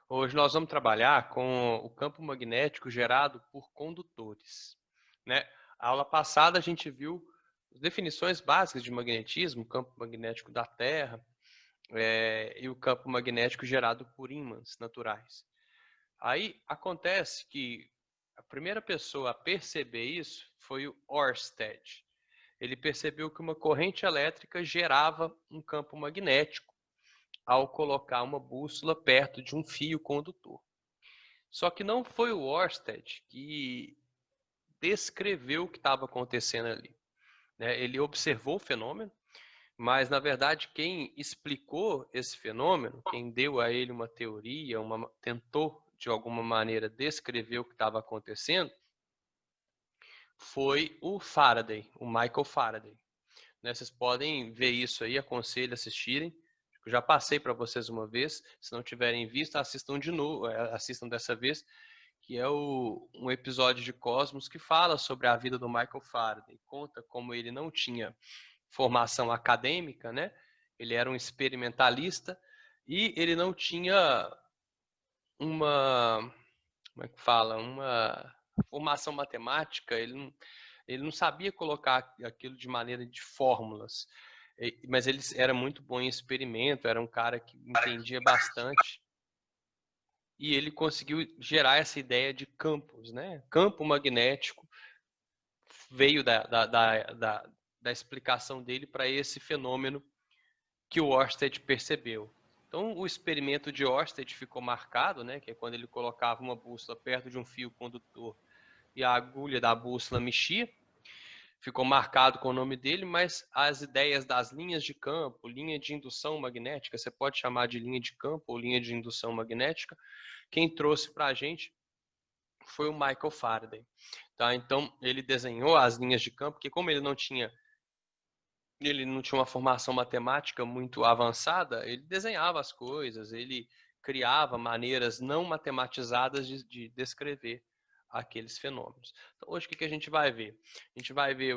Hoje nós vamos trabalhar com o campo magnético gerado por condutores, né? A aula passada a gente viu as definições básicas de magnetismo, o campo magnético da Terra, e o campo magnético gerado por ímãs naturais. Aí acontece que a primeira pessoa a perceber isso foi o Ørsted. Ele percebeu que uma corrente elétrica gerava um campo magnético ao colocar uma bússola perto de um fio condutor. Só que não foi o Ørsted que descreveu o que estava acontecendo ali, né? Ele observou o fenômeno, mas na verdade quem explicou esse fenômeno, quem deu a ele uma teoria, tentou de alguma maneira descrever o que estava acontecendo, foi o Faraday, o Michael Faraday. Né? Vocês podem ver isso aí, aconselho assistirem. Eu já passei para vocês uma vez, se não tiverem visto, assistam de novo, assistam dessa vez, que é um episódio de Cosmos que fala sobre a vida do Michael Faraday. Conta como ele não tinha formação acadêmica, né? Ele era um experimentalista e ele não tinha uma, como é que fala, uma formação matemática, ele não sabia colocar aquilo de maneira de fórmulas, mas ele era muito bom em experimento, era um cara que entendia bastante. E ele conseguiu gerar essa ideia de campos, né? Campo magnético veio da explicação dele para esse fenômeno que o Ørsted percebeu. Então, o experimento de Ørsted ficou marcado, né? Que é quando ele colocava uma bússola perto de um fio condutor e a agulha da bússola mexia. Ficou marcado com o nome dele, mas as ideias das linhas de campo, linha de indução magnética, você pode chamar de linha de campo ou linha de indução magnética, quem trouxe para a gente foi o Michael Faraday. Tá? Então, ele desenhou as linhas de campo, porque como ele não tinha uma formação matemática muito avançada, ele desenhava as coisas, ele criava maneiras não matematizadas de descrever aqueles fenômenos. Então, hoje o que a gente vai ver? A gente vai ver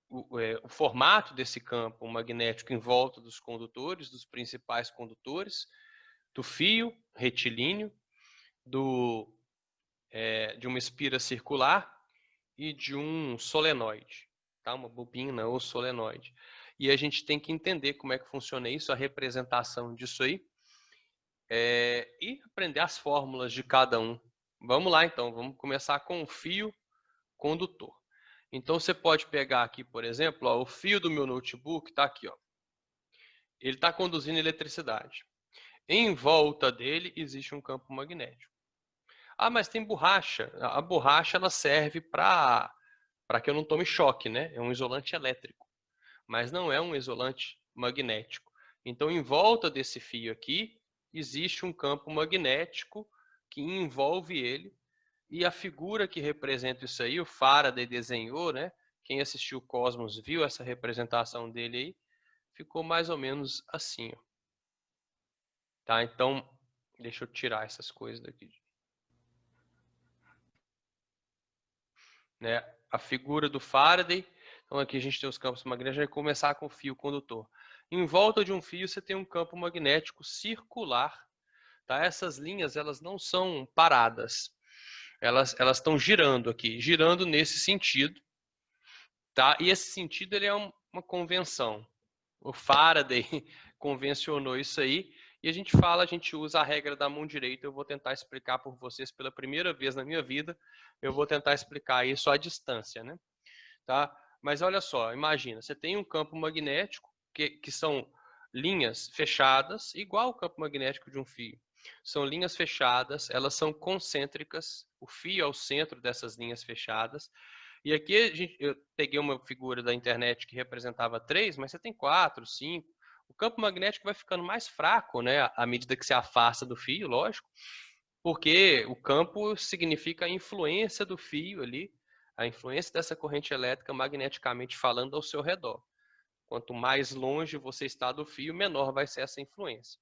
o formato desse campo magnético em volta dos condutores, dos principais condutores, do fio retilíneo, de uma espira circular e de um solenoide, tá? Uma bobina ou solenoide. E a gente tem que entender como é que funciona isso, a representação disso aí, e aprender as fórmulas de cada um. Vamos lá então, vamos começar com o fio condutor. Então você pode pegar aqui, por exemplo, ó, o fio do meu notebook está aqui, ó. Ele está conduzindo eletricidade. Em volta dele existe um campo magnético. Ah, mas tem borracha. A borracha ela serve para que eu não tome choque, né? É um isolante elétrico, mas não é um isolante magnético. Então, em volta desse fio aqui, existe um campo magnético que envolve ele, e a figura que representa isso aí, o Faraday desenhou, né? Quem assistiu o Cosmos viu essa representação dele aí, ficou mais ou menos assim, ó. Tá? Então, deixa eu tirar essas coisas daqui. Né? A figura do Faraday. Então aqui a gente tem os campos magnéticos, a gente vai começar com o fio condutor. Em volta de um fio você tem um campo magnético circular. Tá? Essas linhas elas não são paradas. Elas estão girando aqui, girando nesse sentido. Tá? E esse sentido ele é uma convenção. O Faraday convencionou isso aí. E a gente usa a regra da mão direita. Eu vou tentar explicar por vocês pela primeira vez na minha vida. Eu vou tentar explicar isso à distância, né? Tá? Mas olha só, imagina, você tem um campo magnético que são linhas fechadas, igual o campo magnético de um fio. São linhas fechadas, elas são concêntricas, o fio é o centro dessas linhas fechadas. E aqui eu peguei uma figura da internet que representava 3, mas você tem 4, 5. O campo magnético vai ficando mais fraco, né, à medida que se afasta do fio, lógico, porque o campo significa a influência do fio ali, a influência dessa corrente elétrica magneticamente falando ao seu redor. Quanto mais longe você está do fio, menor vai ser essa influência.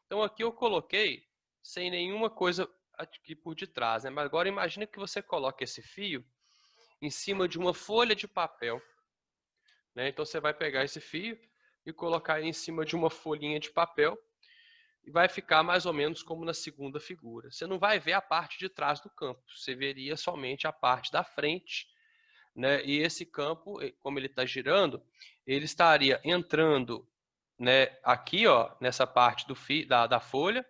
Então aqui eu coloquei sem nenhuma coisa aqui por detrás, né? Mas agora imagine que você coloca esse fio em cima de uma folha de papel, né? Então você vai pegar esse fio e colocar ele em cima de uma folhinha de papel e vai ficar mais ou menos como na segunda figura. Você não vai ver a parte de trás do campo, você veria somente a parte da frente, né? E esse campo, como ele está girando, ele estaria entrando, né, aqui, ó, nessa parte da folha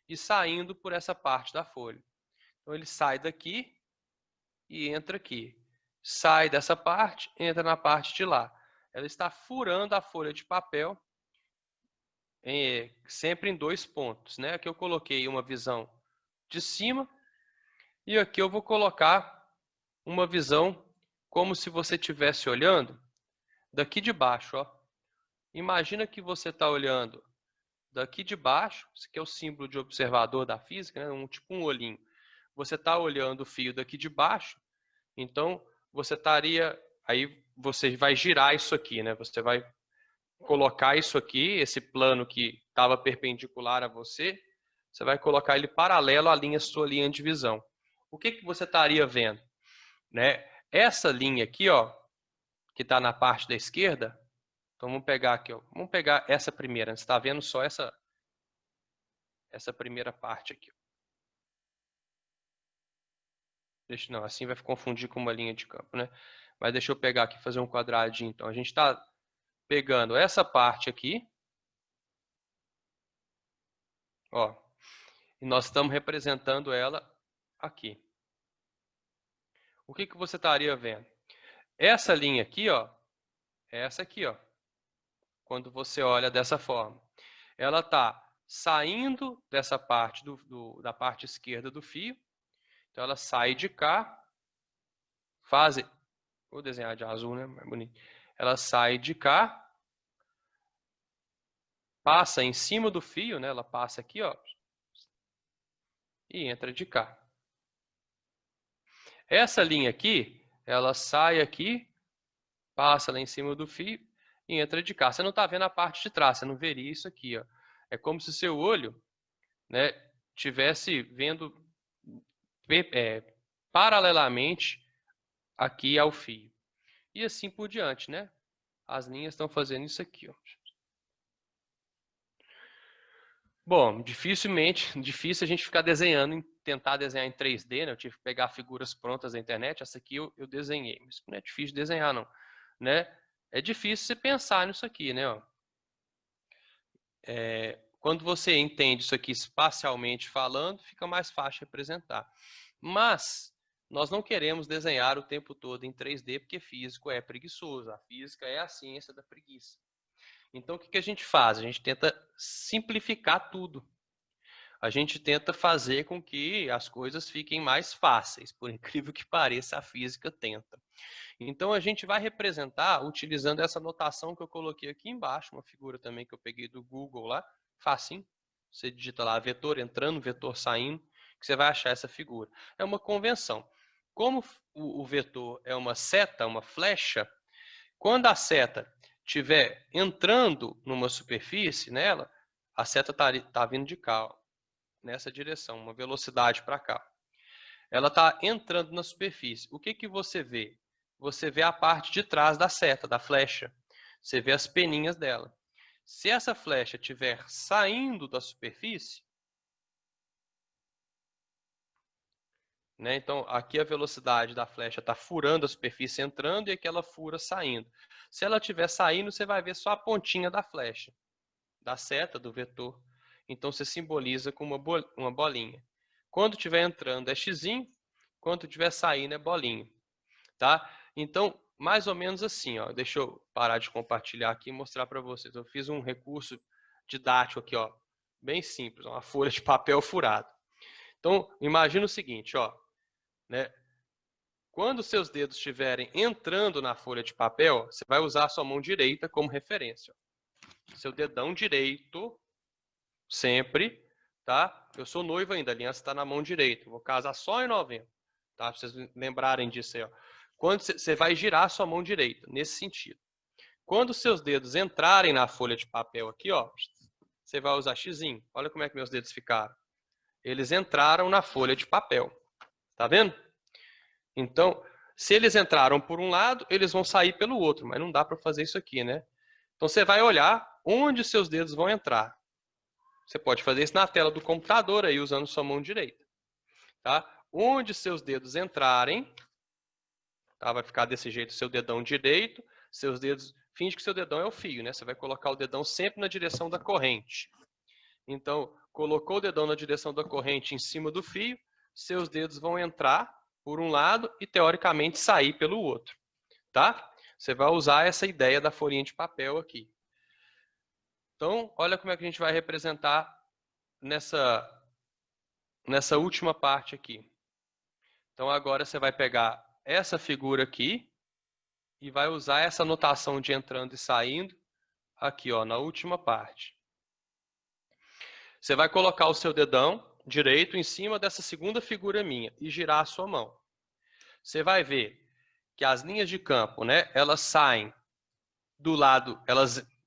e saindo por essa parte da folha. Então ele sai daqui e entra aqui. Sai dessa parte, entra na parte de lá. Ela está furando a folha de papel sempre em 2 pontos, né? Aqui eu coloquei uma visão de cima e aqui eu vou colocar uma visão como se você estivesse olhando daqui de baixo, ó. Imagina que você está olhando daqui de baixo, isso aqui é o símbolo de observador da física, né? Tipo um olhinho. Você está olhando o fio daqui de baixo, então você estaria, aí você vai girar isso aqui, né? Você vai colocar isso aqui, esse plano que estava perpendicular a você, você vai colocar ele paralelo à sua linha de visão. O que que você estaria vendo? Né? Essa linha aqui, ó, que está na parte da esquerda, então vamos pegar aqui, ó, vamos pegar essa primeira, você está vendo só essa primeira parte aqui. Não, assim vai confundir com uma linha de campo, né? Mas deixa eu pegar aqui, fazer um quadradinho. Então, a gente está pegando essa parte aqui, ó, e nós estamos representando ela aqui. O que que você estaria vendo? Essa linha aqui, ó, é essa aqui, ó. Quando você olha dessa forma, ela está saindo dessa parte da parte esquerda do fio. Então ela sai de cá, vou desenhar de azul, né? Mais bonito. Ela sai de cá, passa em cima do fio, né? Ela passa aqui, ó, e entra de cá. Essa linha aqui, ela sai aqui, passa lá em cima do fio e entra de cá. Você não está vendo a parte de trás, você não veria isso aqui, ó. É como se seu olho, né, tivesse vendo paralelamente aqui ao fio. E assim por diante, né? As linhas estão fazendo isso aqui, ó. Bom, difícil a gente ficar desenhando, tentar desenhar em 3D, né? Eu tive que pegar figuras prontas da internet, essa aqui eu desenhei, mas não é difícil desenhar não, né? É difícil você pensar nisso aqui, né? Ó. Quando você entende isso aqui espacialmente falando, fica mais fácil representar. Mas nós não queremos desenhar o tempo todo em 3D, porque físico é preguiçoso. A física é a ciência da preguiça. Então, o que a gente faz? A gente tenta simplificar tudo. A gente tenta fazer com que as coisas fiquem mais fáceis. Por incrível que pareça, a física tenta. Então, a gente vai representar utilizando essa notação que eu coloquei aqui embaixo, uma figura também que eu peguei do Google lá, facinho. Você digita lá vetor entrando, vetor saindo, que você vai achar essa figura. É uma convenção. Como o vetor é uma seta, uma flecha, quando a seta estiver entrando numa superfície nela, a seta está vindo de cá, ó, nessa direção, uma velocidade para cá. Ela está entrando na superfície. O que que você vê? Você vê a parte de trás da seta, da flecha. Você vê as peninhas dela. Se essa flecha estiver saindo da superfície, né, então aqui a velocidade da flecha está furando a superfície entrando e aqui ela fura saindo. Se ela estiver saindo, você vai ver só a pontinha da flecha, da seta, do vetor. Então você simboliza com uma bolinha. Quando estiver entrando é xizinho, quando estiver saindo é bolinha. Tá? Então, mais ou menos assim, ó. Deixa eu parar de compartilhar aqui e mostrar para vocês. Eu fiz um recurso didático aqui, ó, bem simples, uma folha de papel furado. Então, imagina o seguinte, ó, né? Quando seus dedos estiverem entrando na folha de papel, você vai usar a sua mão direita como referência. Ó. Seu dedão direito, sempre, tá? Eu sou noivo ainda, a aliança está na mão direita. Vou casar só em novembro, tá? Pra vocês lembrarem disso aí, ó. Quando você vai girar a sua mão direita, nesse sentido. Quando seus dedos entrarem na folha de papel aqui, ó, você vai usar xizinho. Olha como é que meus dedos ficaram. Eles entraram na folha de papel. Tá vendo? Então, se eles entraram por um lado, eles vão sair pelo outro, mas não dá para fazer isso aqui, né? Então você vai olhar onde seus dedos vão entrar. Você pode fazer isso na tela do computador aí, usando sua mão direita. Tá? Onde seus dedos entrarem, tá? Vai ficar desse jeito, seu dedão direito, seus dedos... Finge que seu dedão é o fio, né? Você vai colocar o dedão sempre na direção da corrente. Então, colocou o dedão na direção da corrente em cima do fio, seus dedos vão entrar por um lado e, teoricamente, sair pelo outro. Tá? Você vai usar essa ideia da folhinha de papel aqui. Então, olha como é que a gente vai representar nessa última parte aqui. Então, agora você vai pegar essa figura aqui e vai usar essa notação de entrando e saindo aqui, ó, na última parte. Você vai colocar o seu dedão direito em cima dessa segunda figura minha e girar a sua mão. Você vai ver que as linhas de campo, né, elas saem do lado,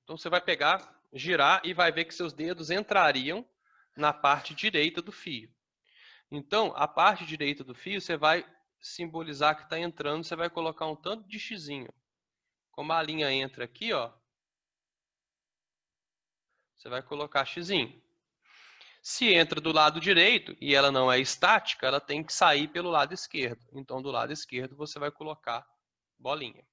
então você vai pegar, girar e vai ver que seus dedos entrariam na parte direita do fio. Então, a parte direita do fio, você vai simbolizar que está entrando, você vai colocar um tanto de xizinho. Como a linha entra aqui, ó, você vai colocar xizinho. Se entra do lado direito e ela não é estática, ela tem que sair pelo lado esquerdo. Então, do lado esquerdo, você vai colocar bolinha.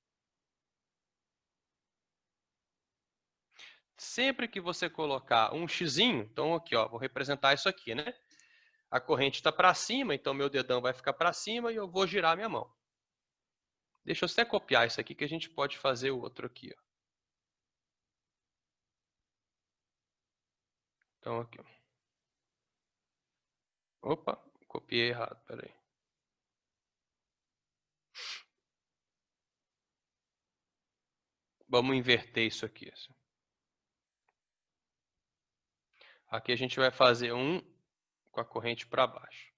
Sempre que você colocar um xizinho, então aqui, ó, vou representar isso aqui, né? A corrente está para cima, então meu dedão vai ficar para cima e eu vou girar minha mão. Deixa eu até copiar isso aqui que a gente pode fazer o outro aqui, ó. Então aqui, ó. Opa, copiei errado, peraí. Vamos inverter isso aqui. Aqui a gente vai fazer um com a corrente para baixo.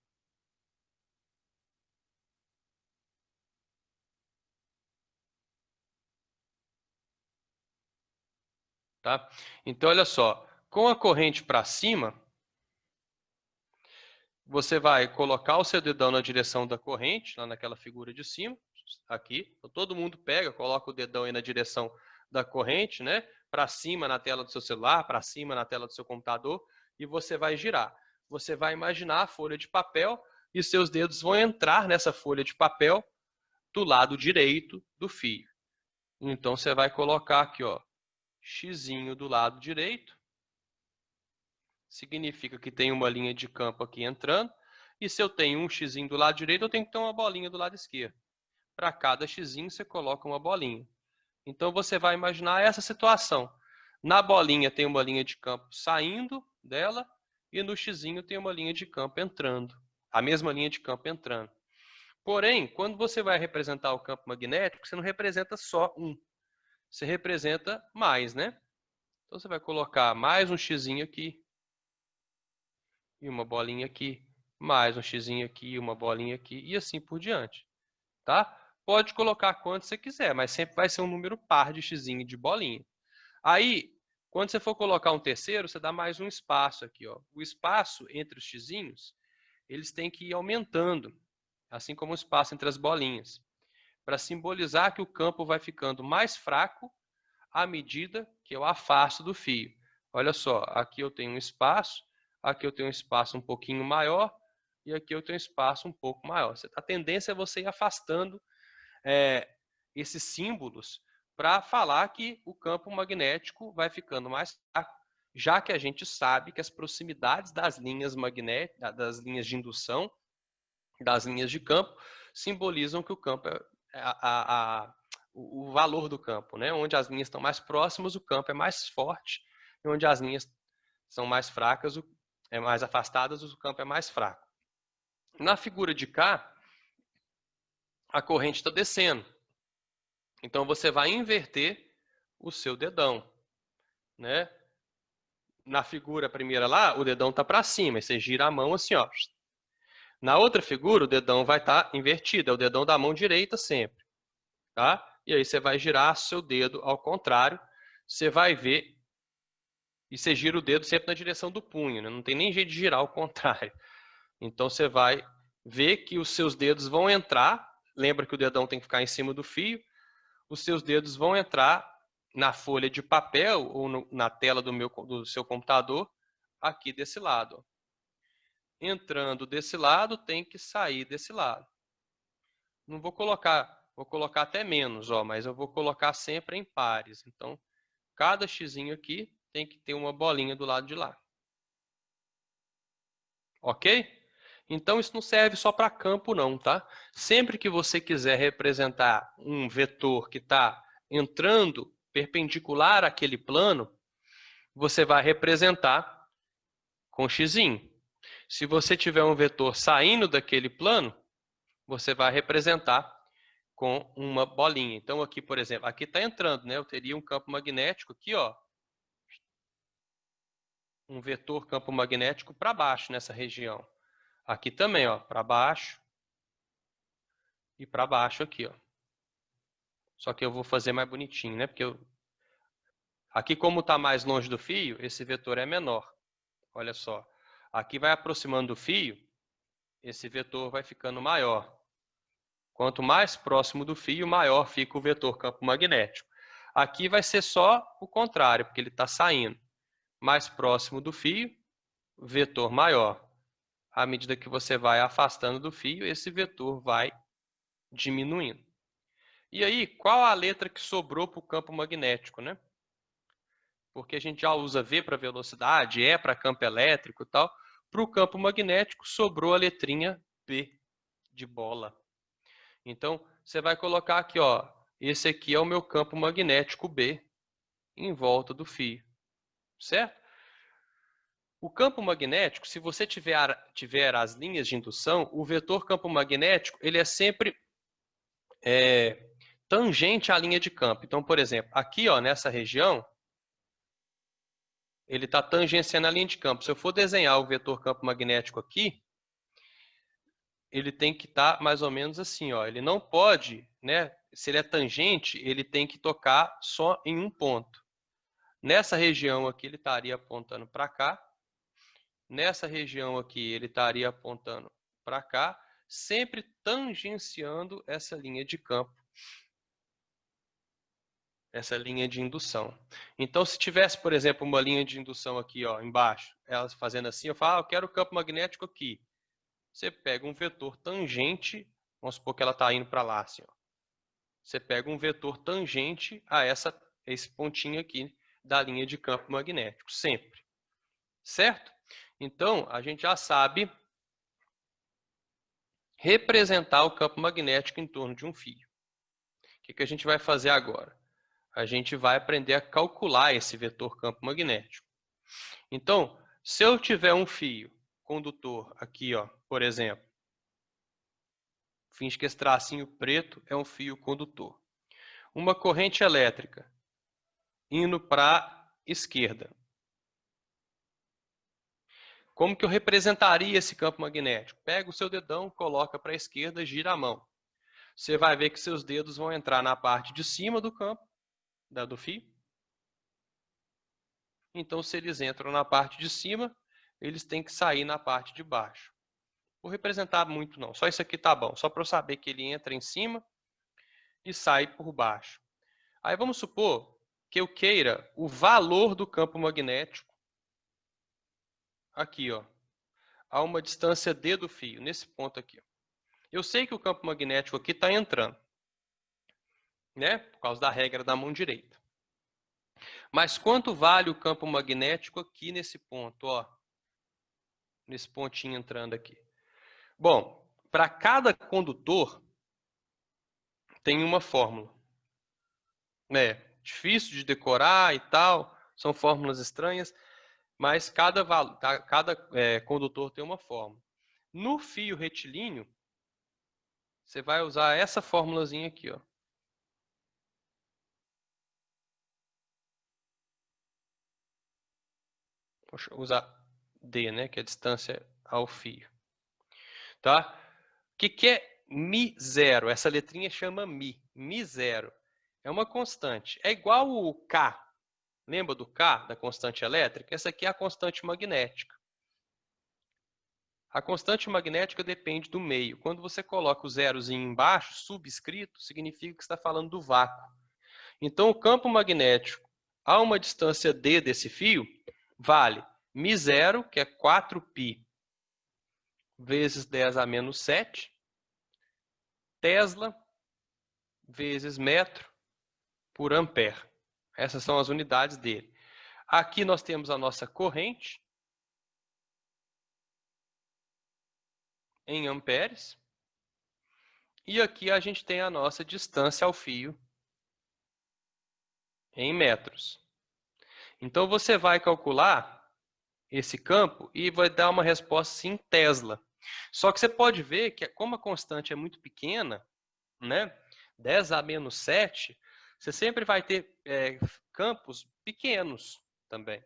Tá? Então, olha só, com a corrente para cima, você vai colocar o seu dedão na direção da corrente, lá naquela figura de cima, aqui. Então, todo mundo pega, coloca o dedão aí na direção da corrente, né? Para cima na tela do seu celular, para cima na tela do seu computador, e você vai girar. Você vai imaginar a folha de papel e seus dedos vão entrar nessa folha de papel do lado direito do fio. Então, você vai colocar aqui, ó, xizinho do lado direito. Significa que tem uma linha de campo aqui entrando. E se eu tenho um xizinho do lado direito, eu tenho que ter uma bolinha do lado esquerdo. Para cada xizinho, você coloca uma bolinha. Então, você vai imaginar essa situação. Na bolinha tem uma linha de campo saindo dela e no xizinho tem uma linha de campo entrando. A mesma linha de campo entrando. Porém, quando você vai representar o campo magnético, você não representa só um. Você representa mais, né? Então, você vai colocar mais um xizinho aqui. E uma bolinha aqui, mais um xizinho aqui, uma bolinha aqui, e assim por diante, tá? Pode colocar quanto você quiser, mas sempre vai ser um número par de xizinho e de bolinha. Aí, quando você for colocar um terceiro, você dá mais um espaço aqui, ó. O espaço entre os xizinhos, eles têm que ir aumentando, assim como o espaço entre as bolinhas, para simbolizar que o campo vai ficando mais fraco à medida que eu afasto do fio. Olha só, aqui eu tenho um espaço, aqui eu tenho um espaço um pouquinho maior e aqui eu tenho um espaço um pouco maior. A tendência é você ir afastando esses símbolos para falar que o campo magnético vai ficando mais fraco, já que a gente sabe que as proximidades das linhas magnéticas, das linhas de indução, das linhas de campo, simbolizam que o campo o valor do campo, né? Onde as linhas estão mais próximas, o campo é mais forte, e onde as linhas são mais fracas, mais afastadas, o campo é mais fraco. Na figura de cá, a corrente está descendo. Então, você vai inverter o seu dedão, né? Na figura primeira lá, o dedão está para cima, e você gira a mão assim, ó. Na outra figura, o dedão vai estar invertido, é o dedão da mão direita sempre, tá? E aí você vai girar seu dedo ao contrário, você vai ver, e você gira o dedo sempre na direção do punho, né? Não tem nem jeito de girar ao contrário. Então você vai ver que os seus dedos vão entrar, lembra que o dedão tem que ficar em cima do fio, os seus dedos vão entrar na folha de papel ou na tela do seu computador aqui desse lado. Ó. Entrando desse lado, tem que sair desse lado. Não vou colocar até menos, ó, mas eu vou colocar sempre em pares. Então, cada xizinho aqui tem que ter uma bolinha do lado de lá. Ok? Então, isso não serve só para campo, não, tá? Sempre que você quiser representar um vetor que está entrando perpendicular àquele plano, você vai representar com xizinho. Se você tiver um vetor saindo daquele plano, você vai representar com uma bolinha. Então, aqui, por exemplo, aqui está entrando, né? Eu teria um campo magnético aqui, ó. Um vetor campo magnético para baixo nessa região. Aqui também, ó, para baixo e para baixo aqui, ó. Só que eu vou fazer mais bonitinho, né? Porque aqui, como está mais longe do fio, esse vetor é menor. Olha só. Aqui vai aproximando do fio, esse vetor vai ficando maior. Quanto mais próximo do fio, maior fica o vetor campo magnético. Aqui vai ser só o contrário, porque ele está saindo. Mais próximo do fio, vetor maior. À medida que você vai afastando do fio, esse vetor vai diminuindo. E aí, qual a letra que sobrou para o campo magnético, né? Porque a gente já usa V para velocidade, E para campo elétrico e tal. Para o campo magnético, sobrou a letrinha B, de bola. Então, você vai colocar aqui, ó, esse aqui é o meu campo magnético B, em volta do fio, certo? O campo magnético, se você tiver as linhas de indução, o vetor campo magnético, ele é sempre tangente à linha de campo. Então, por exemplo, aqui, ó, nessa região, ele está tangenciando a linha de campo. Se eu for desenhar o vetor campo magnético aqui, ele tem que estar mais ou menos assim, ó. Ele não pode, né? Se ele é tangente, ele tem que tocar só em um ponto. Nessa região aqui, ele estaria apontando para cá. Nessa região aqui, ele estaria apontando para cá, sempre tangenciando essa linha de campo, essa linha de indução. Então, se tivesse, por exemplo, uma linha de indução aqui, ó, embaixo, ela fazendo assim, eu falo, eu quero o campo magnético aqui. Você pega um vetor tangente, vamos supor que ela está indo para lá, assim, ó. Você pega um vetor tangente a esse pontinho aqui da linha de campo magnético, sempre. Certo? Então, a gente já sabe representar o campo magnético em torno de um fio. O que a gente vai fazer agora? A gente vai aprender a calcular esse vetor campo magnético. Então, se eu tiver um fio condutor aqui, ó, por exemplo, finge que esse tracinho preto é um fio condutor. Uma corrente elétrica indo para a esquerda. Como que eu representaria esse campo magnético? Pega o seu dedão, coloca para a esquerda, gira a mão. Você vai ver que seus dedos vão entrar na parte de cima do campo, do fio. Então, se eles entram na parte de cima, eles têm que sair na parte de baixo. Vou representar muito não, só isso aqui tá bom. Só para eu saber que ele entra em cima e sai por baixo. Aí vamos supor que eu queira o valor do campo magnético aqui, ó, a uma distância D do fio, nesse ponto aqui. Eu sei que o campo magnético aqui está entrando, né? Por causa da regra da mão direita. Mas quanto vale o campo magnético aqui nesse ponto, ó? Nesse pontinho entrando aqui. Bom, para cada condutor tem uma fórmula. É difícil de decorar e tal, são fórmulas estranhas, mas cada condutor tem uma fórmula. No fio retilíneo, você vai usar essa fórmulazinha aqui, ó. Vou usar D, né, que é a distância ao fio. Tá? O que é μ0? Essa letrinha chama μ. μ0 é uma constante. É igual o K. Lembra do K, da constante elétrica? Essa aqui é a constante magnética. A constante magnética depende do meio. Quando você coloca o zerozinho embaixo, subscrito, significa que está falando do vácuo. Então, o campo magnético a uma distância D desse fio vale μ0, que é 4π vezes 10 a menos 7, Tesla vezes metro por ampere. Essas são as unidades dele. Aqui nós temos a nossa corrente em amperes. E aqui a gente tem a nossa distância ao fio em metros. Então você vai calcular esse campo e vai dar uma resposta em Tesla. Só que você pode ver que como a constante é muito pequena, né, 10 a menos 7, você sempre vai ter campos pequenos também.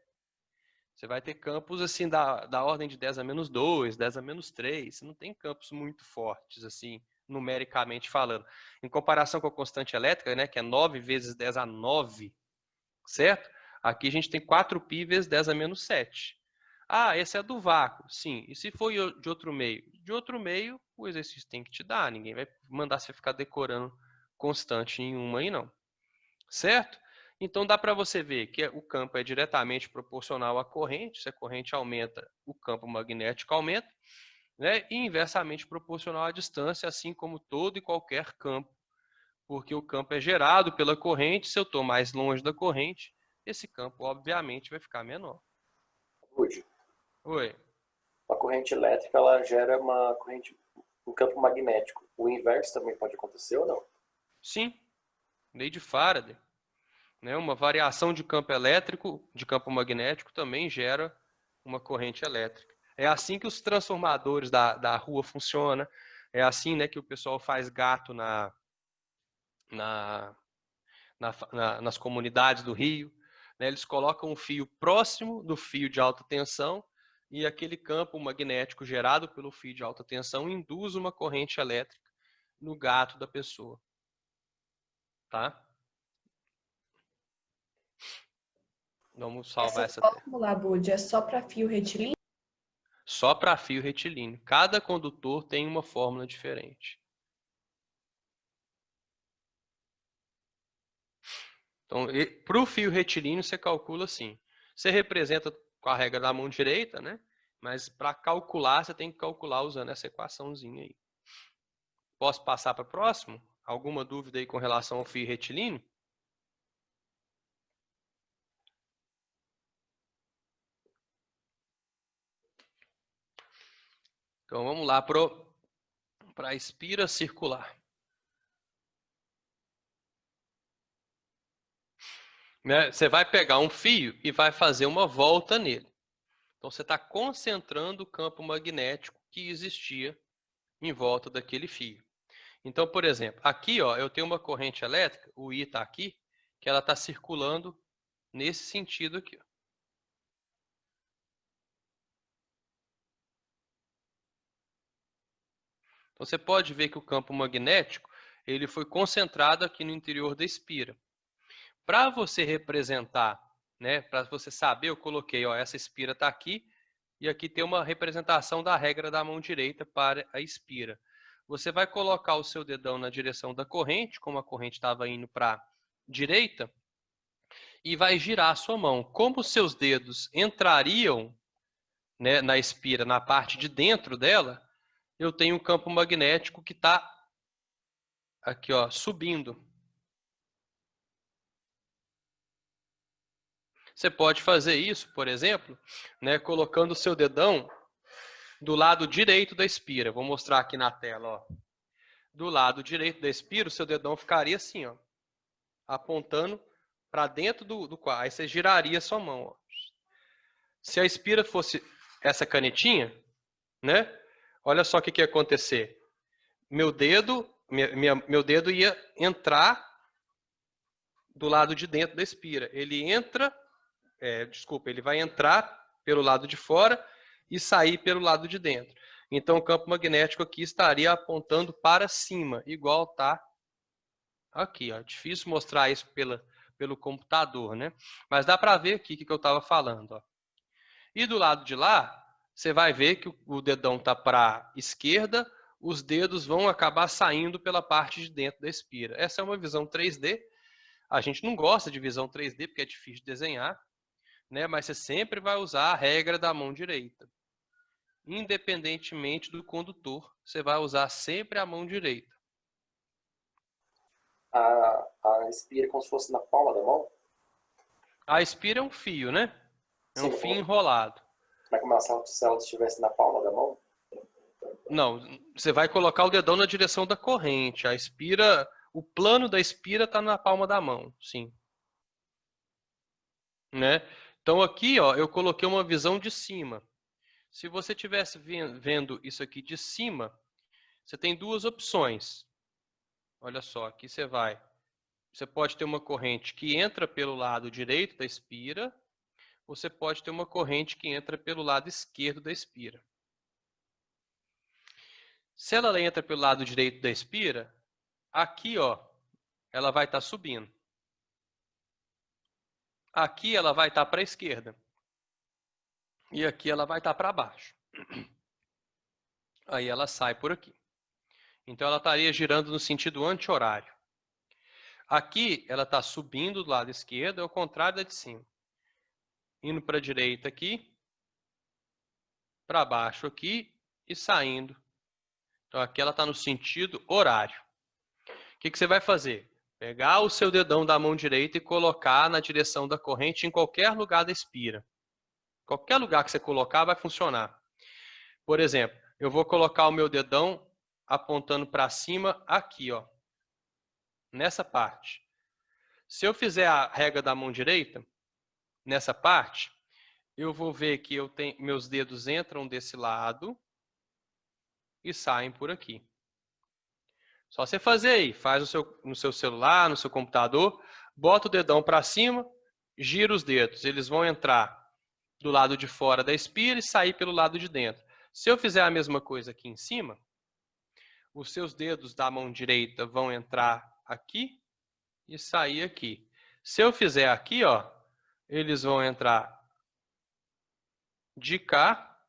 Você vai ter campos assim da ordem de 10 a menos 2, 10 a menos 3. Você não tem campos muito fortes, assim, numericamente falando. Em comparação com a constante elétrica, né, que é 9 vezes 10 a 9, certo? Aqui a gente tem 4π vezes 10 a menos 7. Ah, esse é do vácuo. Sim. E se for de outro meio? De outro meio, o exercício tem que te dar. Ninguém vai mandar você ficar decorando constante nenhuma aí, não. Certo? Então dá para você ver que o campo é diretamente proporcional à corrente. Se a corrente aumenta, o campo magnético aumenta, né? E inversamente proporcional à distância, assim como todo e qualquer campo. Porque o campo é gerado pela corrente. Se eu estou mais longe da corrente, esse campo, obviamente, vai ficar menor. Rude. Oi. A corrente elétrica, ela gera um campo magnético. O inverso também pode acontecer ou não? Sim. Lei de Faraday. Né? Uma variação de campo elétrico, de campo magnético, também gera uma corrente elétrica. É assim que os transformadores da rua funcionam. É assim, né, que o pessoal faz gato nas comunidades do Rio. Né? Eles colocam um fio próximo do fio de alta tensão e aquele campo magnético gerado pelo fio de alta tensão induz uma corrente elétrica no gato da pessoa. Tá? Vamos salvar essa tela. Fórmula, Bud, é só para fio retilíneo? Só para fio retilíneo. Cada condutor tem uma fórmula diferente. Então, para o fio retilíneo, você calcula assim. Você representa com a regra da mão direita, né? Mas para calcular, você tem que calcular usando essa equaçãozinha aí. Posso passar para o próximo? Alguma dúvida aí com relação ao fio retilíneo? Então, vamos lá para a espira circular. Né? Você vai pegar um fio e vai fazer uma volta nele. Então, você está concentrando o campo magnético que existia em volta daquele fio. Então, por exemplo, aqui ó, eu tenho uma corrente elétrica, o I está aqui, que ela está circulando nesse sentido aqui. Ó. Então, você pode ver que o campo magnético ele foi concentrado aqui no interior da espira. Para você representar, né, para você saber, eu coloquei, ó, essa espira está aqui, e aqui tem uma representação da regra da mão direita para a espira. Você vai colocar o seu dedão na direção da corrente, como a corrente estava indo para a direita, e vai girar a sua mão. Como os seus dedos entrariam, né, na espira, na parte de dentro dela, eu tenho um campo magnético que está aqui, ó, subindo. Você pode fazer isso, por exemplo, né, colocando o seu dedão do lado direito da espira. Vou mostrar aqui na tela. Ó. Do lado direito da espira, o seu dedão ficaria assim, ó, apontando para dentro do quadro. Aí você giraria a sua mão. Ó. Se a espira fosse essa canetinha, né? Olha só o que ia acontecer. Meu dedo ia entrar do lado de dentro da espira. Ele vai entrar pelo lado de fora e sair pelo lado de dentro. Então o campo magnético aqui estaria apontando para cima, igual está aqui. Ó. Difícil mostrar isso pelo computador, né? Mas dá para ver aqui o que eu estava falando. Ó. E do lado de lá, você vai ver que o dedão está para a esquerda, os dedos vão acabar saindo pela parte de dentro da espira. Essa é uma visão 3D. A gente não gosta de visão 3D porque é difícil de desenhar, né? Mas você sempre vai usar a regra da mão direita. Independentemente do condutor, você vai usar sempre a mão direita. A espira é como se fosse na palma da mão? A espira é um fio, né? É um Sim, fio enrolado. mas como se ela estivesse na palma da mão? Não, você vai colocar o dedão na direção da corrente. A espira, o plano da espira está na palma da mão, sim. Né? Então aqui, ó, eu coloquei uma visão de cima. Se você estivesse vendo isso aqui de cima, você tem duas opções. Olha só, aqui você pode ter uma corrente que entra pelo lado direito da espira, ou você pode ter uma corrente que entra pelo lado esquerdo da espira. Se ela entra pelo lado direito da espira, aqui, ó, ela vai estar subindo. Aqui ela vai estar para a esquerda. E aqui ela vai estar para baixo. Aí ela sai por aqui. Então ela estaria girando no sentido anti-horário. Aqui ela está subindo do lado esquerdo, é o contrário da de cima. Indo para a direita aqui, para baixo aqui e saindo. Então aqui ela está no sentido horário. O que você vai fazer? Pegar o seu dedão da mão direita e colocar na direção da corrente em qualquer lugar da espira. Qualquer lugar que você colocar vai funcionar. Por exemplo, eu vou colocar o meu dedão apontando para cima aqui, ó, nessa parte. Se eu fizer a regra da mão direita, nessa parte, eu vou ver que meus dedos entram desse lado e saem por aqui. Só você fazer aí, faz no seu celular, no seu computador, bota o dedão para cima, gira os dedos, eles vão entrar do lado de fora da espira e sair pelo lado de dentro. Se eu fizer a mesma coisa aqui em cima, os seus dedos da mão direita vão entrar aqui e sair aqui. Se eu fizer aqui, ó, eles vão entrar de cá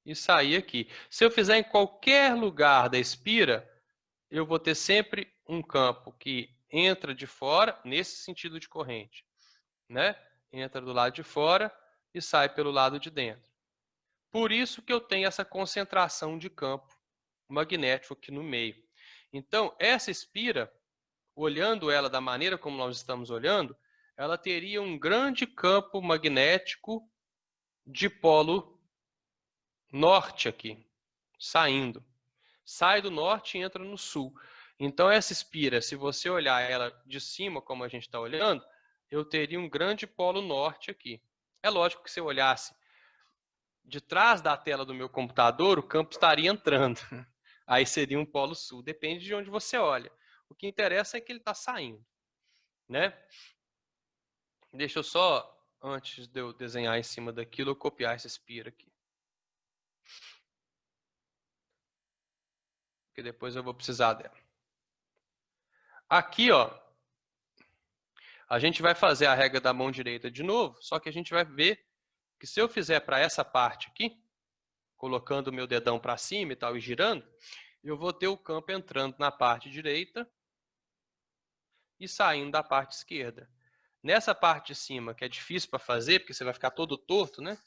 e sair aqui. Se eu fizer em qualquer lugar da espira, eu vou ter sempre um campo que entra de fora, nesse sentido de corrente, né? Entra do lado de fora e sai pelo lado de dentro. Por isso que eu tenho essa concentração de campo magnético aqui no meio. Então, essa espira, olhando ela da maneira como nós estamos olhando, ela teria um grande campo magnético de polo norte aqui, saindo. Sai do norte e entra no sul. Então, essa espira, se você olhar ela de cima, como a gente está olhando, eu teria um grande polo norte aqui. É lógico que se eu olhasse de trás da tela do meu computador, o campo estaria entrando. Aí seria um polo sul. Depende de onde você olha. O que interessa é que ele está saindo, né? Deixa eu só, antes de eu desenhar em cima daquilo, eu copiar essa espira aqui. Porque depois eu vou precisar dela. Aqui, ó, a gente vai fazer a regra da mão direita de novo, só que a gente vai ver que se eu fizer para essa parte aqui, colocando o meu dedão para cima e tal, e girando, eu vou ter o campo entrando na parte direita e saindo da parte esquerda. Nessa parte de cima, que é difícil para fazer, porque você vai ficar todo torto, né?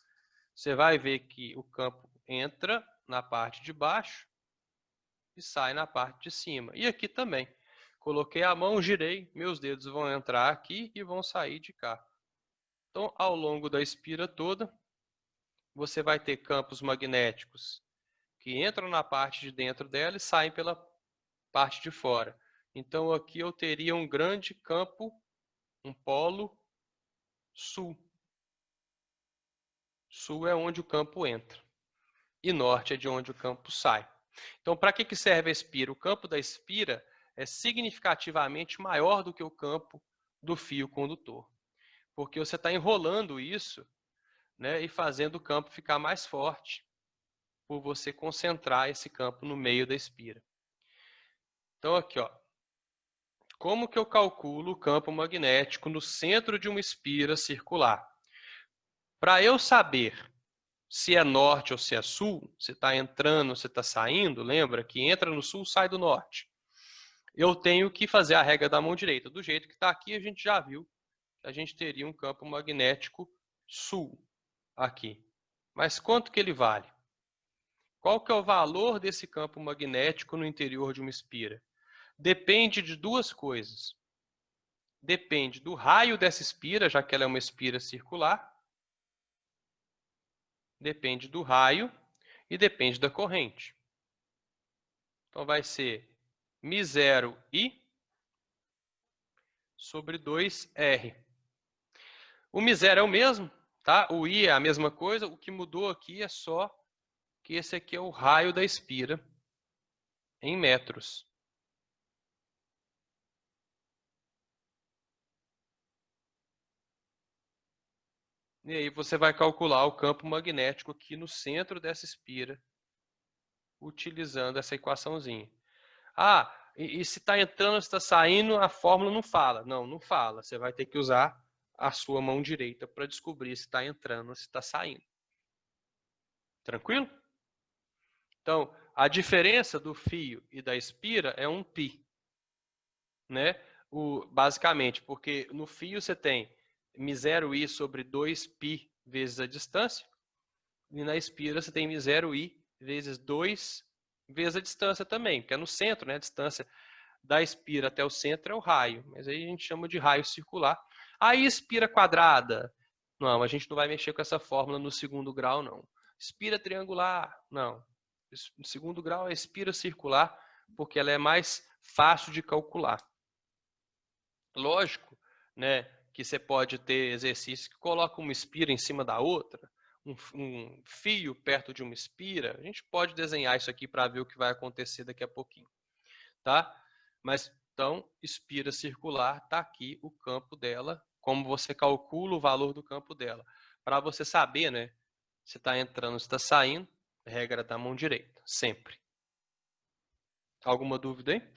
Você vai ver que o campo entra na parte de baixo e sai na parte de cima. E aqui também. Coloquei a mão, girei, meus dedos vão entrar aqui e vão sair de cá. Então, ao longo da espira toda, você vai ter campos magnéticos que entram na parte de dentro dela e saem pela parte de fora. Então, aqui eu teria um grande campo, um polo sul. Sul é onde o campo entra. E norte é de onde o campo sai. Então, para que serve a espira? O campo da espira é significativamente maior do que o campo do fio condutor. Porque você está enrolando isso, né, e fazendo o campo ficar mais forte por você concentrar esse campo no meio da espira. Então, aqui, ó. Como que eu calculo o campo magnético no centro de uma espira circular? Para eu saber se é norte ou se é sul, se está entrando ou se está saindo, lembra que entra no sul, sai do norte. Eu tenho que fazer a regra da mão direita. Do jeito que está aqui, a gente já viu que a gente teria um campo magnético sul aqui. Mas quanto que ele vale? Qual que é o valor desse campo magnético no interior de uma espira? Depende de duas coisas. Depende do raio dessa espira, já que ela é uma espira circular. Depende do raio e depende da corrente. Então vai ser μ0i sobre 2r. O μ0 é o mesmo, tá? O i é a mesma coisa, o que mudou aqui é só que esse aqui é o raio da espira em metros. E aí você vai calcular o campo magnético aqui no centro dessa espira, utilizando essa equaçãozinha. Ah, e se está entrando, se está saindo, a fórmula não fala. Não, não fala. Você vai ter que usar a sua mão direita para descobrir se está entrando ou se está saindo. Tranquilo? Então, a diferença do fio e da espira é 1π. Né? Basicamente, porque no fio você tem μ0i sobre 2π vezes a distância, e na espira você tem μ0i vezes 2 vezes a distância também, que é no centro, né? A distância da espira até o centro é o raio, mas aí a gente chama de raio circular. Aí espira quadrada, não, a gente não vai mexer com essa fórmula no segundo grau, não. Espira triangular, não. No segundo grau é espira circular, porque ela é mais fácil de calcular. Lógico, né, que você pode ter exercícios que colocam uma espira em cima da outra, um fio perto de uma espira. A gente pode desenhar isso aqui para ver o que vai acontecer daqui a pouquinho, tá? Mas então, espira circular, está aqui o campo dela, como você calcula o valor do campo dela. Para você saber, né, se está entrando, se está saindo, regra da mão direita, sempre. Alguma dúvida aí?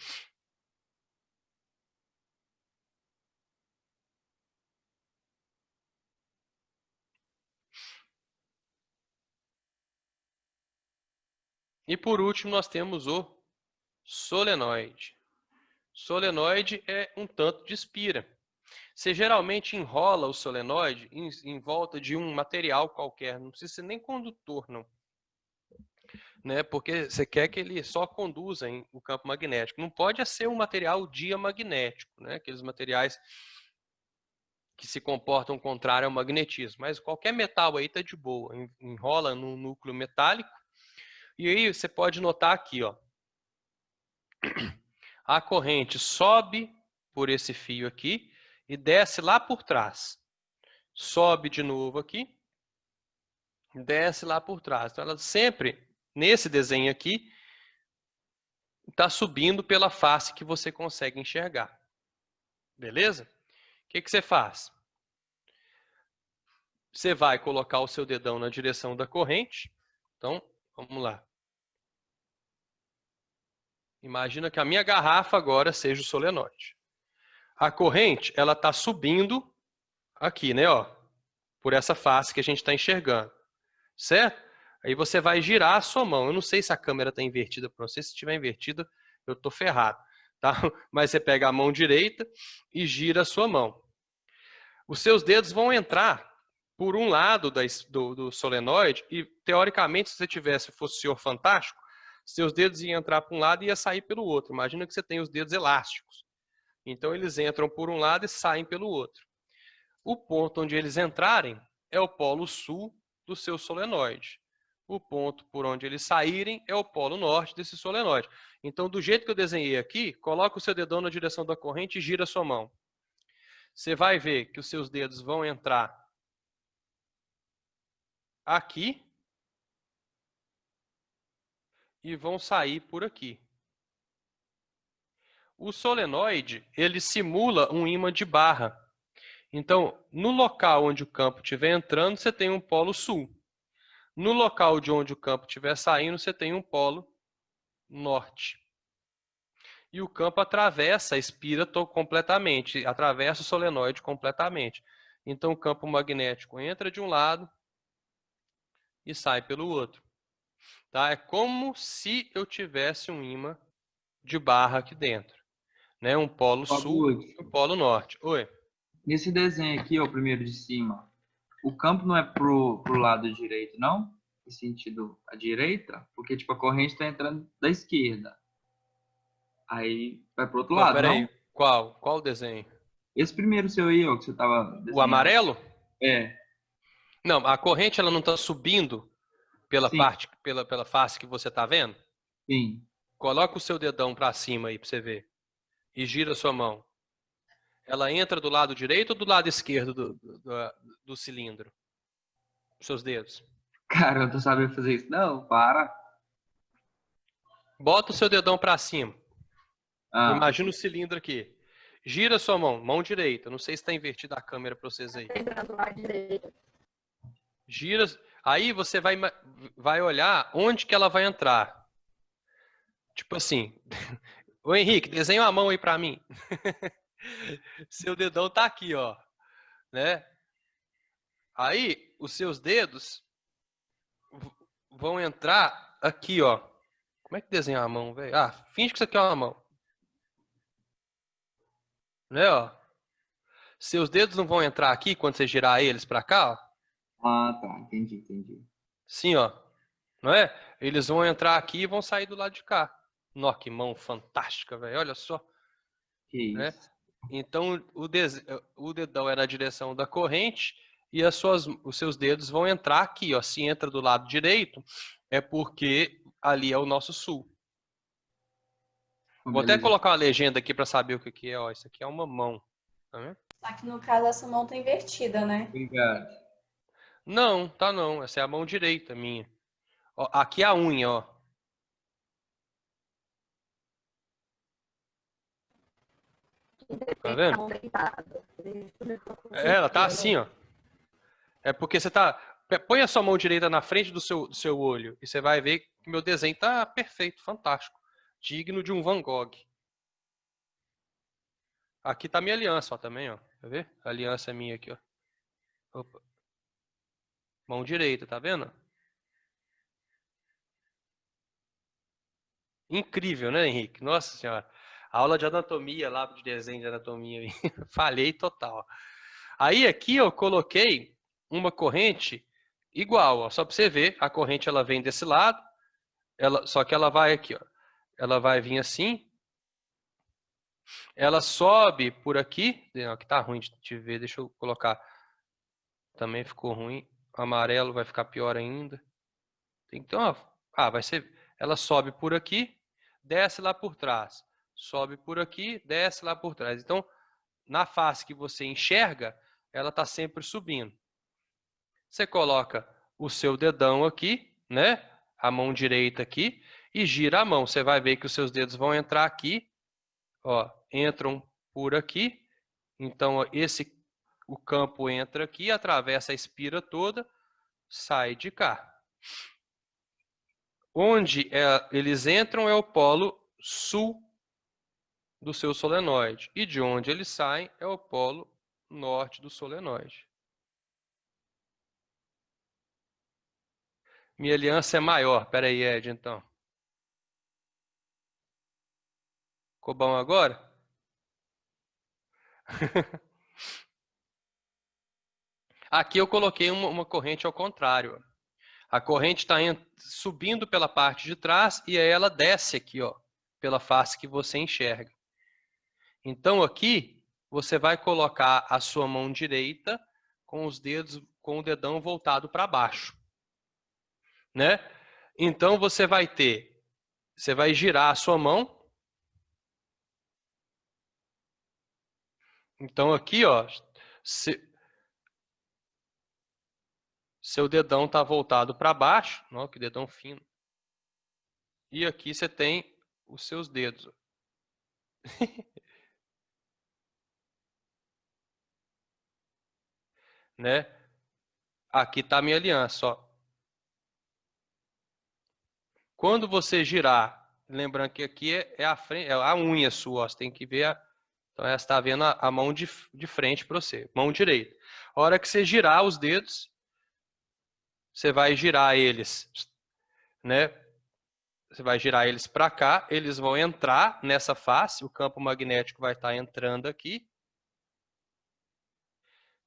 E por último, nós temos o solenoide. Solenoide é um tanto de espira. Você geralmente enrola o solenoide em volta de um material qualquer, não precisa ser nem condutor, não. Né? Porque você quer que ele só conduza o campo magnético. Não pode ser um material diamagnético, né? Aqueles materiais que se comportam contrário ao magnetismo. Mas qualquer metal aí está de boa. Enrola no núcleo metálico. E aí você pode notar aqui, ó, a corrente sobe por esse fio aqui e desce lá por trás. Sobe de novo aqui, desce lá por trás. Então ela sempre, nesse desenho aqui, está subindo pela face que você consegue enxergar. Beleza? O que você faz? Você vai colocar o seu dedão na direção da corrente. Então, vamos lá. Imagina que a minha garrafa agora seja o solenoide. A corrente, ela está subindo aqui, né? Ó, por essa face que a gente está enxergando. Certo? Aí você vai girar a sua mão. Eu não sei se a câmera está invertida para você. Se estiver invertida, eu estou ferrado. Tá? Mas você pega a mão direita e gira a sua mão. Os seus dedos vão entrar por um lado do solenoide e, teoricamente, se você fosse o Senhor Fantástico, seus dedos iam entrar para um lado e ia sair pelo outro. Imagina que você tem os dedos elásticos. Então, eles entram por um lado e saem pelo outro. O ponto onde eles entrarem é o polo sul do seu solenoide. O ponto por onde eles saírem é o polo norte desse solenoide. Então, do jeito que eu desenhei aqui, coloca o seu dedão na direção da corrente e gira a sua mão. Você vai ver que os seus dedos vão entrar aqui e vão sair por aqui. O solenoide, ele simula um ímã de barra. Então, no local onde o campo estiver entrando, você tem um polo sul. No local de onde o campo estiver saindo, você tem um polo norte. E o campo atravessa a espira completamente, atravessa o solenoide completamente. Então, o campo magnético entra de um lado e sai pelo outro. Tá? É como se eu tivesse um ímã de barra aqui dentro. Né? Um polo sul e um polo norte. Oi. Nesse desenho aqui, ó, o primeiro de cima, o campo não é pro lado direito, não? Em sentido à direita? Porque, tipo, a corrente está entrando da esquerda. Aí vai pro outro Não, lado, peraí. não? Qual? Qual o desenho? Esse primeiro seu aí, ó, que você tava O desenhando. amarelo? É, Não, a corrente ela não está subindo pela sim, parte, pela face que você está vendo? sim. Coloca o seu dedão para cima aí para você ver. E gira a sua mão. Ela entra do lado direito ou do lado esquerdo do cilindro? Os seus dedos. Cara, eu não tô sabendo fazer isso. Não, para. Bota o seu dedão para cima. Ah, Imagina o cilindro aqui. Gira a sua mão, mão direita. Não sei se está invertida a câmera para vocês aí. Gira. Aí você vai olhar onde que ela vai entrar. Tipo assim. Ô Henrique, desenha uma mão aí para mim. Seu dedão tá aqui, ó. Né? Aí os seus dedos vão entrar aqui, ó. Como é que desenha a mão, velho? Ah, finge que isso aqui é uma mão. Né, ó? Seus dedos não vão entrar aqui quando você girar eles para cá, ó. ah, tá. Entendi, entendi. Sim, ó. Não é? Eles vão entrar aqui e vão sair do lado de cá. Nó, que mão fantástica, velho. Olha só. Que Né? isso. Então, o dedão é na direção da corrente e os seus dedos vão entrar aqui, ó. Se entra do lado direito, é porque ali é o nosso sul. Vou até Beleza. colocar uma legenda aqui para saber o que é. Ó, isso aqui é uma mão. Tá vendo? Só que no caso essa mão tá invertida, né? Obrigado. Não, tá não. Essa é a mão direita minha. Ó, aqui é a unha, ó. Tá vendo? Ela tá assim, ó. É porque você tá. Põe a sua mão direita na frente do seu olho e você vai ver que meu desenho tá perfeito, fantástico. Digno de um Van Gogh. Aqui tá minha aliança, ó, também, ó. Tá vendo? A aliança é minha aqui, ó. Opa. Mão direita, tá vendo? Incrível, né, Henrique? Nossa senhora. A aula de anatomia lá, de desenho de anatomia. Falhei total. Aí aqui eu coloquei uma corrente igual, ó, só para você ver. A corrente ela vem desse lado, só que ela vai aqui, ó. Ela vai vir assim. Ela sobe por aqui. Aqui tá ruim de ver, deixa eu colocar. Também ficou ruim. Amarelo vai ficar pior ainda. Então, vai ser. Ela sobe por aqui, desce lá por trás. Sobe por aqui, desce lá por trás. Então, na face que você enxerga, ela está sempre subindo. Você coloca o seu dedão aqui, né? A mão direita aqui e gira a mão. Você vai ver que os seus dedos vão entrar aqui, ó, entram por aqui. Então, ó, o campo entra aqui, atravessa a espira toda, sai de cá. Onde eles entram é o polo sul do seu solenoide. E de onde eles saem é o polo norte do solenoide. Minha aliança é maior. Pera aí, Ed, então. Ficou bom agora? Aqui eu coloquei uma corrente ao contrário. A corrente está subindo pela parte de trás e aí ela desce aqui, ó, pela face que você enxerga. Então aqui você vai colocar a sua mão direita com os dedos, com o dedão voltado para baixo, né? Então você vai girar a sua mão. Então aqui, ó, seu dedão está voltado para baixo, ó, que dedão fino. E aqui você tem os seus dedos. Né? Aqui está a minha aliança, ó. Quando você girar, lembrando que aqui é a frente, é a unha sua, ó, você tem que ver. Então você está vendo a mão de frente para você, mão direita. A hora que você girar os dedos, você vai girar eles, né? Você vai girar eles para cá, eles vão entrar nessa face, o campo magnético vai estar entrando aqui,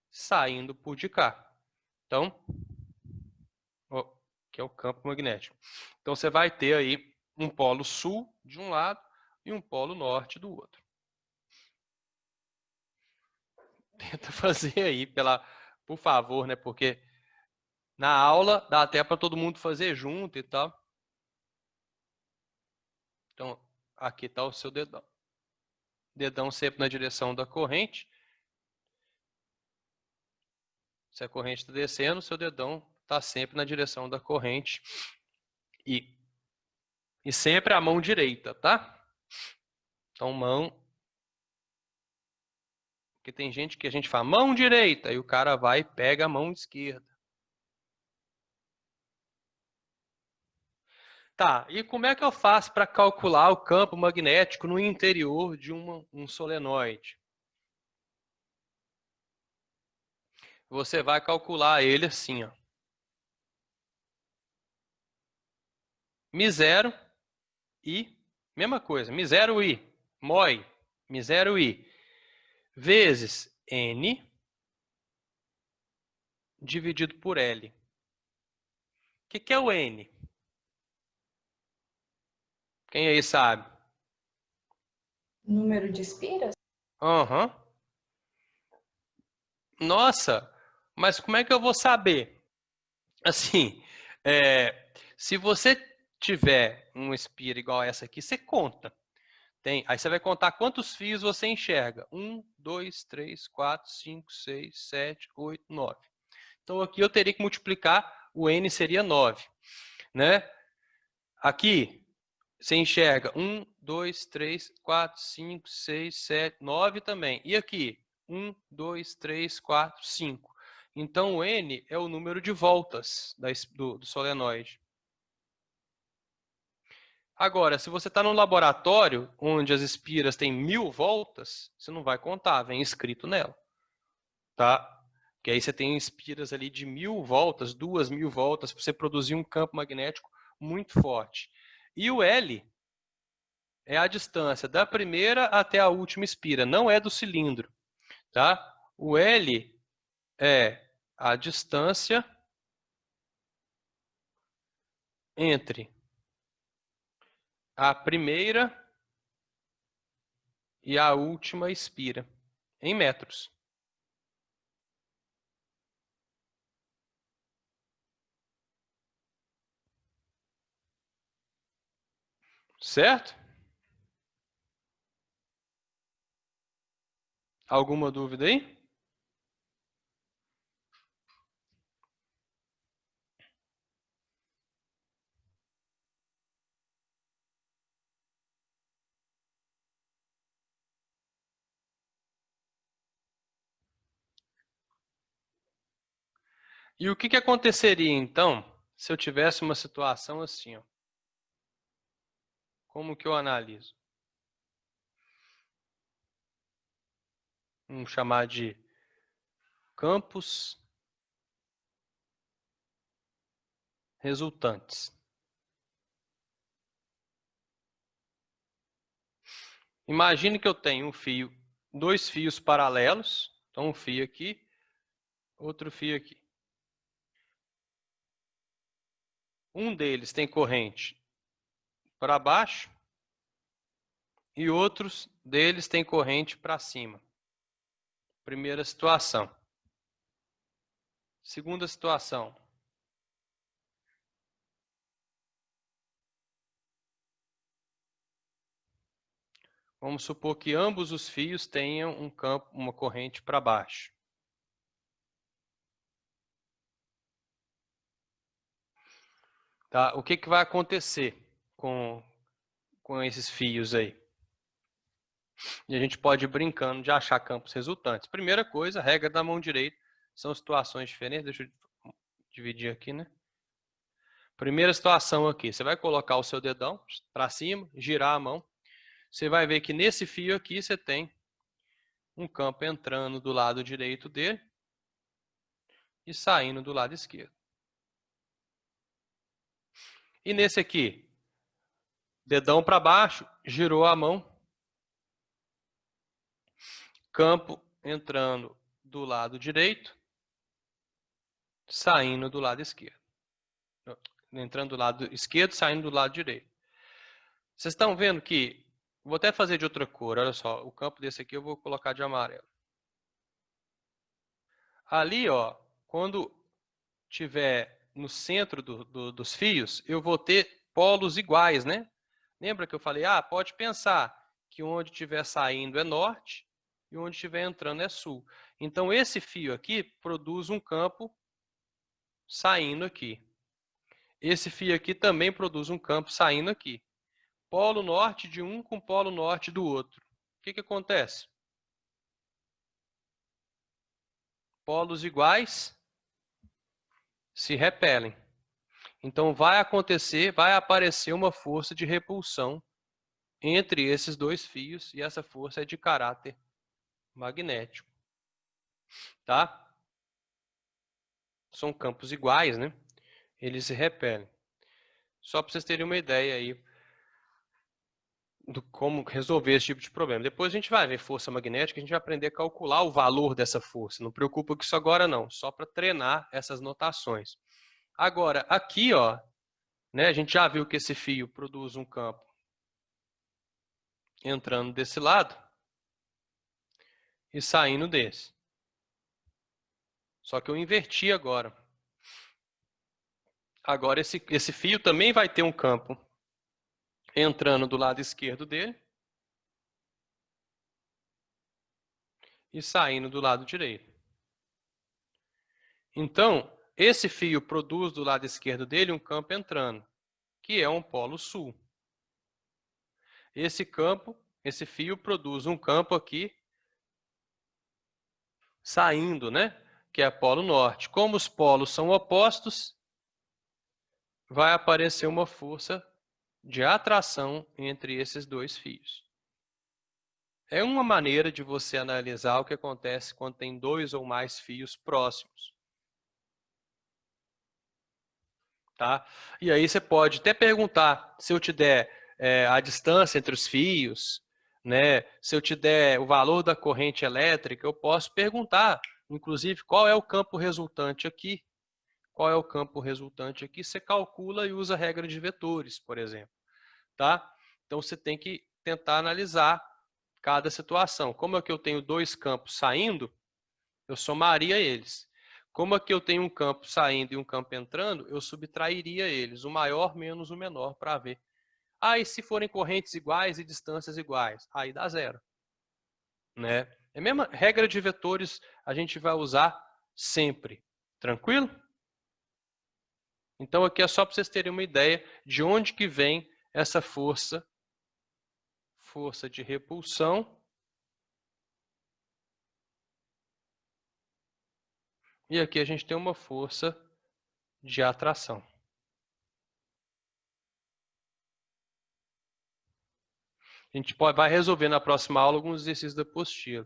saindo por de cá. Então, que é o campo magnético. Então, você vai ter aí um polo sul de um lado e um polo norte do outro. Tenta fazer aí, por favor, né? Porque na aula dá até para todo mundo fazer junto e tal. Então, aqui está o seu dedão. Dedão sempre na direção da corrente. Se a corrente está descendo, o seu dedão está sempre na direção da corrente. E sempre a mão direita, tá? Então, mão. Porque tem gente que a gente fala mão direita e o cara vai e pega a mão esquerda. Tá, e como é que eu faço para calcular o campo magnético no interior de um solenoide? Você vai calcular ele assim, ó. μ0 i, mesma coisa, μ0 i, μ0 μ0 i, vezes n dividido por L. O que é o N? Quem aí sabe? Número de espiras? Aham. Nossa, mas como é que eu vou saber? Assim, se você tiver uma espira igual a essa aqui, você conta. Aí você vai contar quantos fios você enxerga. 1, 2, 3, 4, 5, 6, 7, 8, 9. Então aqui eu teria que multiplicar, o N seria 9. Né? Aqui você enxerga 1, 2, 3, 4, 5, 6, 7, 9 também. E aqui? 1, 2, 3, 4, 5. Então o N é o número de voltas do solenoide. Agora, se você está num laboratório onde as espiras têm 1000 voltas, você não vai contar, vem escrito nela. Tá? Porque aí você tem espiras ali de 1000 voltas, 2000 voltas, para você produzir um campo magnético muito forte. E o L é a distância da primeira até a última espira, não é do cilindro. Tá? O L é a distância entre a primeira e a última espira, em metros. Certo? Alguma dúvida aí? E o que aconteceria, então, se eu tivesse uma situação assim? Ó? Como que eu analiso? Vamos chamar de campos resultantes. Imagine que eu tenho dois fios paralelos. Então, um fio aqui, outro fio aqui. Um deles tem corrente para baixo e outros deles tem corrente para cima. Primeira situação. Segunda situação. Vamos supor que ambos os fios tenham uma corrente para baixo. Tá? O que vai acontecer com esses fios aí? E a gente pode ir brincando de achar campos resultantes. Primeira coisa, regra da mão direita, são situações diferentes. Deixa eu dividir aqui, né? Primeira situação aqui, você vai colocar o seu dedão para cima, girar a mão. Você vai ver que nesse fio aqui você tem um campo entrando do lado direito dele e saindo do lado esquerdo. E nesse aqui, dedão para baixo, girou a mão, campo entrando do lado direito saindo do lado esquerdo. Entrando do lado esquerdo, saindo do lado direito. Vocês estão vendo que... Vou até fazer de outra cor, olha só. O campo desse aqui eu vou colocar de amarelo. Ali, ó, quando tiver no centro dos fios, eu vou ter polos iguais, né? Lembra que eu falei, pode pensar que onde estiver saindo é norte e onde estiver entrando é sul. Então, esse fio aqui produz um campo saindo aqui. Esse fio aqui também produz um campo saindo aqui. Polo norte de um com polo norte do outro. O que acontece? Polos iguais se repelem. Então, vai aparecer uma força de repulsão entre esses dois fios, e essa força é de caráter magnético. Tá? São campos iguais, né? Eles se repelem. Só para vocês terem uma ideia aí de como resolver esse tipo de problema. Depois a gente vai ver força magnética, a gente vai aprender a calcular o valor dessa força. Não preocupa com isso agora não, só para treinar essas notações. Agora, aqui, ó, né, a gente já viu que esse fio produz um campo entrando desse lado e saindo desse. Só que eu inverti agora. Agora esse fio também vai ter um campo entrando do lado esquerdo dele e saindo do lado direito. Então, esse fio produz do lado esquerdo dele um campo entrando, que é um polo sul. Esse fio produz um campo aqui saindo, né? Que é polo norte. Como os polos são opostos, vai aparecer uma força de atração entre esses dois fios. É uma maneira de você analisar o que acontece quando tem dois ou mais fios próximos. Tá? E aí você pode até perguntar, se eu te der a distância entre os fios, né? Se eu te der o valor da corrente elétrica, eu posso perguntar, inclusive, qual é o campo resultante aqui. Qual é o campo resultante aqui? Você calcula e usa a regra de vetores, por exemplo. Tá? Então, você tem que tentar analisar cada situação. Como é que eu tenho dois campos saindo, eu somaria eles. Como aqui eu tenho um campo saindo e um campo entrando, eu subtrairia eles, o maior menos o menor, para ver. E se forem correntes iguais e distâncias iguais? Aí dá zero. Né? É a mesma regra de vetores, a gente vai usar sempre. Tranquilo? Então aqui é só para vocês terem uma ideia de onde que vem essa força de repulsão. E aqui a gente tem uma força de atração. A gente vai resolver na próxima aula alguns exercícios da apostila.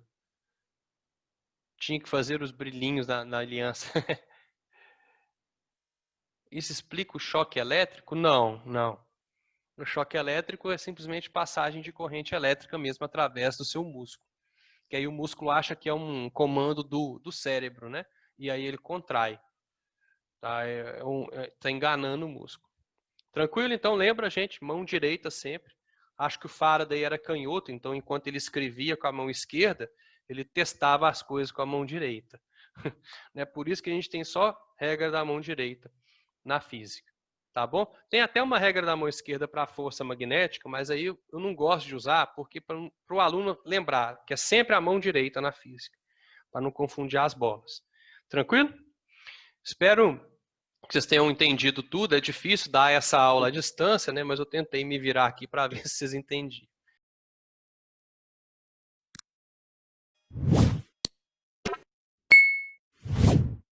Tinha que fazer os brilhinhos na aliança. Isso explica o choque elétrico? Não, não. O choque elétrico é simplesmente passagem de corrente elétrica mesmo através do seu músculo. Que aí o músculo acha que é um comando do cérebro, né? E aí ele contrai. Tá, tá enganando o músculo. Tranquilo? Então lembra, gente, mão direita sempre. Acho que o Faraday era canhoto, então enquanto ele escrevia com a mão esquerda, ele testava as coisas com a mão direita. Né? Por isso que a gente tem só regra da mão direita na física. Tá bom? Tem até uma regra da mão esquerda para a força magnética, mas aí eu não gosto de usar, porque para o aluno lembrar que é sempre a mão direita na física, para não confundir as bolas. Tranquilo? Espero que vocês tenham entendido tudo. É difícil dar essa aula à distância, né? Mas eu tentei me virar aqui para ver se vocês entendiam.